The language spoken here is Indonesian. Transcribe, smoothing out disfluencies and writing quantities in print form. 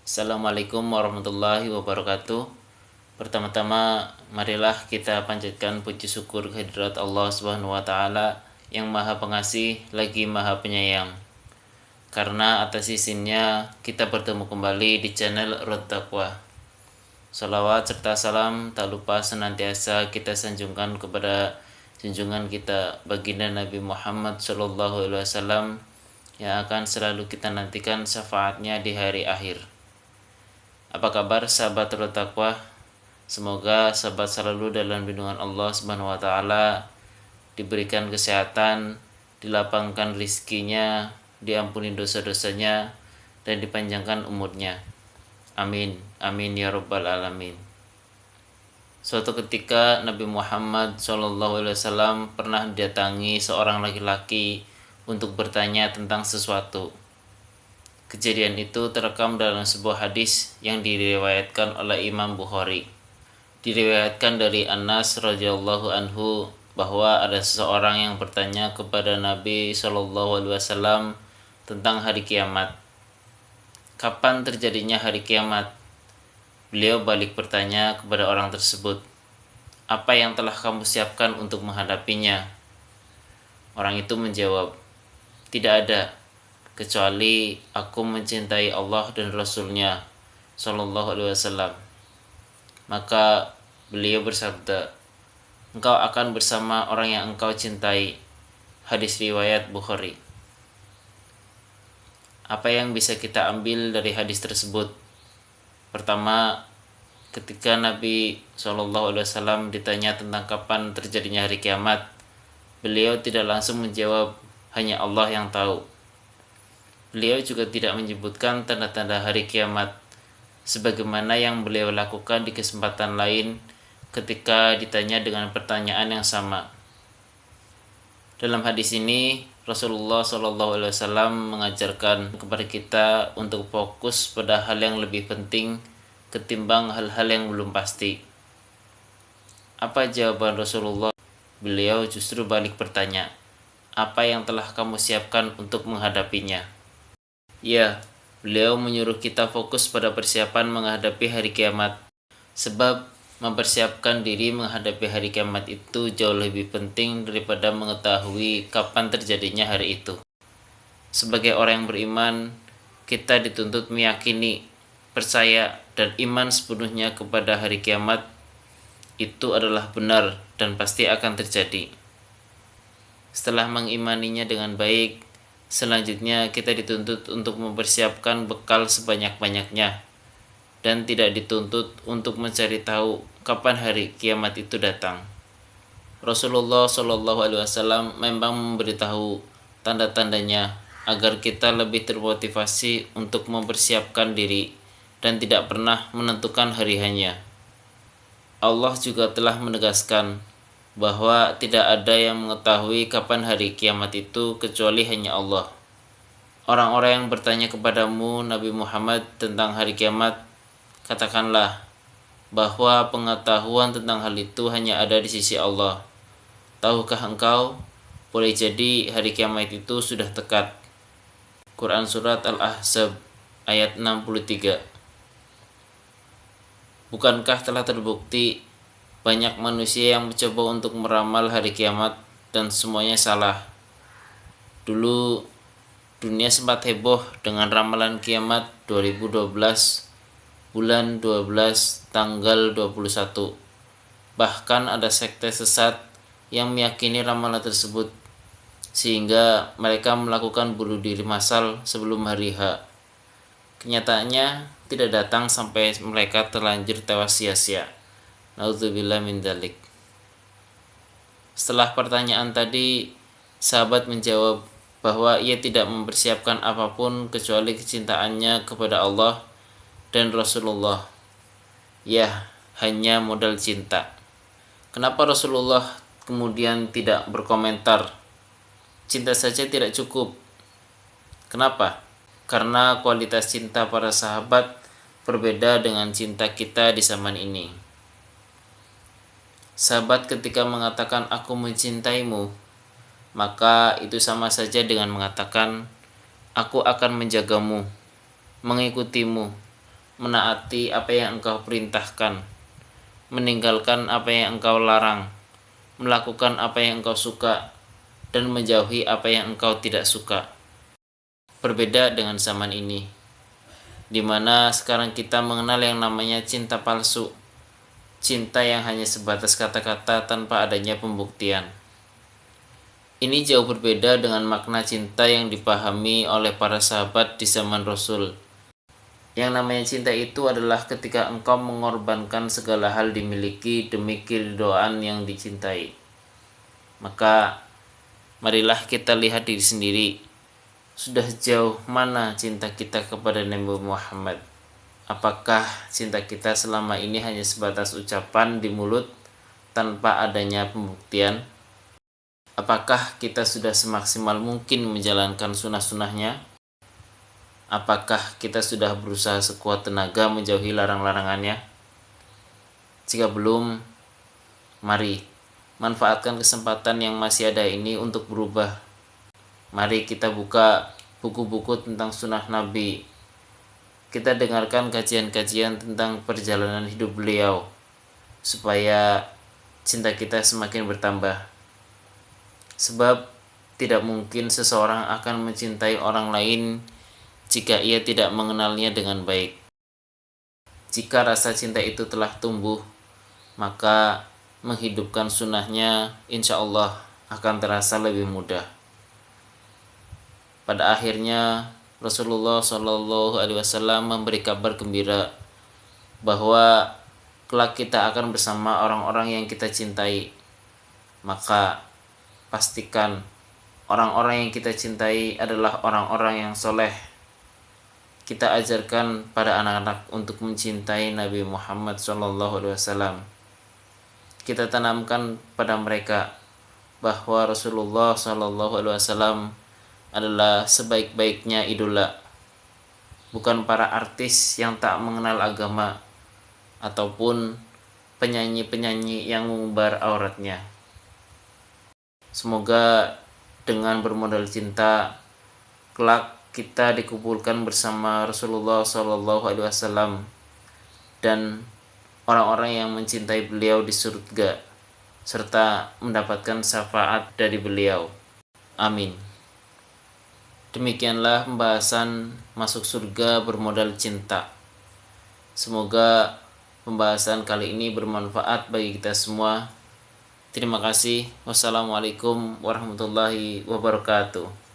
Assalamualaikum warahmatullahi wabarakatuh. Pertama-tama, marilah kita panjatkan puji syukur kehadirat Allah Subhanahu wa taala yang Maha Pengasih lagi Maha Penyayang. Karena atas izinnya kita bertemu kembali di channel Road Taqwa. Salawat serta salam tak lupa senantiasa kita sanjungkan kepada junjungan kita baginda Nabi Muhammad SAW yang akan selalu kita nantikan syafaatnya di hari akhir. Apa kabar sahabat Road Taqwa? Semoga sahabat selalu dalam lindungan Allah Subhanahu wa taala, diberikan kesehatan, dilapangkan rizkinya, diampuni dosa-dosanya, dan dipanjangkan umurnya. Amin. Amin ya rabbal alamin. Suatu ketika Nabi Muhammad SAW pernah didatangi seorang laki-laki untuk bertanya tentang sesuatu. Kejadian itu terekam dalam sebuah hadis yang diriwayatkan oleh Imam Bukhari. Diriwayatkan dari Anas radhiyallahu anhu bahwa ada seseorang yang bertanya kepada Nabi SAW tentang hari kiamat. Kapan terjadinya hari kiamat? Beliau balik bertanya kepada orang tersebut, apa yang telah kamu siapkan untuk menghadapinya? Orang itu menjawab, tidak ada, kecuali aku mencintai Allah dan Rasul-Nya Shallallahu Alaihi Wasallam. Maka beliau bersabda, engkau akan bersama orang yang engkau cintai. Hadis riwayat Bukhari. Apa yang bisa kita ambil dari hadis tersebut? Pertama, ketika Nabi SAW ditanya tentang kapan terjadinya hari kiamat, beliau tidak langsung menjawab, hanya Allah yang tahu. Beliau juga tidak menyebutkan tanda-tanda hari kiamat, sebagaimana yang beliau lakukan di kesempatan lain ketika ditanya dengan pertanyaan yang sama. Dalam hadis ini, Rasulullah SAW mengajarkan kepada kita untuk fokus pada hal yang lebih penting ketimbang hal-hal yang belum pasti. Apa jawaban Rasulullah? Beliau justru balik bertanya, apa yang telah kamu siapkan untuk menghadapinya? Ya, beliau menyuruh kita fokus pada persiapan menghadapi hari kiamat. Sebab mempersiapkan diri menghadapi hari kiamat itu jauh lebih penting daripada mengetahui kapan terjadinya hari itu. Sebagai orang yang beriman, kita dituntut meyakini, percaya, dan iman sepenuhnya kepada hari kiamat itu adalah benar dan pasti akan terjadi. Setelah mengimaninya dengan baik, selanjutnya kita dituntut untuk mempersiapkan bekal sebanyak-banyaknya dan tidak dituntut untuk mencari tahu kapan hari kiamat itu datang. Rasulullah SAW memang memberitahu tanda-tandanya agar kita lebih termotivasi untuk mempersiapkan diri dan tidak pernah menentukan hari hanya. Allah juga telah menegaskan bahwa tidak ada yang mengetahui kapan hari kiamat itu kecuali hanya Allah. Orang-orang yang bertanya kepadamu Nabi Muhammad tentang hari kiamat, katakanlah bahwa pengetahuan tentang hal itu hanya ada di sisi Allah. Tahukah engkau, boleh jadi hari kiamat itu sudah dekat. Quran Surat Al-Ahzab ayat 63. Bukankah telah terbukti banyak manusia yang mencoba untuk meramal hari kiamat dan semuanya salah? Dulu dunia sempat heboh dengan ramalan kiamat 2012 bulan 12 tanggal 21. Bahkan ada sekte sesat yang meyakini ramalan tersebut sehingga mereka melakukan bunuh diri massal sebelum hari H. Kenyataannya tidak datang sampai mereka terlanjur tewas sia-sia. Nauzubillah min dzalik. Setelah pertanyaan tadi, sahabat menjawab bahwa ia tidak mempersiapkan apapun kecuali kecintaannya kepada Allah dan Rasulullah. Ya, hanya modal cinta. Kenapa Rasulullah kemudian tidak berkomentar? Cinta saja tidak cukup. Kenapa? Karena kualitas cinta para sahabat berbeda dengan cinta kita di zaman ini. Sahabat ketika mengatakan aku mencintaimu, maka itu sama saja dengan mengatakan aku akan menjagamu, mengikutimu, menaati apa yang engkau perintahkan, meninggalkan apa yang engkau larang, melakukan apa yang engkau suka, dan menjauhi apa yang engkau tidak suka. Berbeda dengan zaman ini, di mana sekarang kita mengenal yang namanya cinta palsu, cinta yang hanya sebatas kata-kata tanpa adanya pembuktian. Ini jauh berbeda dengan makna cinta yang dipahami oleh para sahabat di zaman Rasul. Yang namanya cinta itu adalah ketika engkau mengorbankan segala hal dimiliki demi keridhaan yang dicintai. Maka marilah kita lihat diri sendiri. Sudah jauh mana cinta kita kepada Nabi Muhammad? Apakah cinta kita selama ini hanya sebatas ucapan di mulut tanpa adanya pembuktian? Apakah kita sudah semaksimal mungkin menjalankan sunnah-sunnahnya? Apakah kita sudah berusaha sekuat tenaga menjauhi larang-larangannya? Jika belum, mari manfaatkan kesempatan yang masih ada ini untuk berubah. Mari kita buka buku-buku tentang sunnah Nabi. Kita dengarkan kajian-kajian tentang perjalanan hidup beliau, supaya cinta kita semakin bertambah. Sebab tidak mungkin seseorang akan mencintai orang lain jika ia tidak mengenalnya dengan baik. Jika rasa cinta itu telah tumbuh, maka menghidupkan sunnahnya insya Allah akan terasa lebih mudah. Pada akhirnya Rasulullah Shallallahu Alaihi Wasallam memberi kabar gembira bahwa kelak kita akan bersama orang-orang yang kita cintai. Maka pastikan orang-orang yang kita cintai adalah orang-orang yang soleh. Kita ajarkan pada anak-anak untuk mencintai Nabi Muhammad SAW. Kita tanamkan pada mereka bahwa Rasulullah SAW adalah sebaik-baiknya idola, bukan para artis yang tak mengenal agama ataupun penyanyi-penyanyi yang mengumbar auratnya. Semoga dengan bermodal cinta, kelak kita dikumpulkan bersama Rasulullah SAW dan orang-orang yang mencintai beliau di surga, serta mendapatkan syafaat dari beliau. Amin. Demikianlah pembahasan masuk surga bermodal cinta. Semoga pembahasan kali ini bermanfaat bagi kita semua. Terima kasih. Wassalamualaikum warahmatullahi wabarakatuh.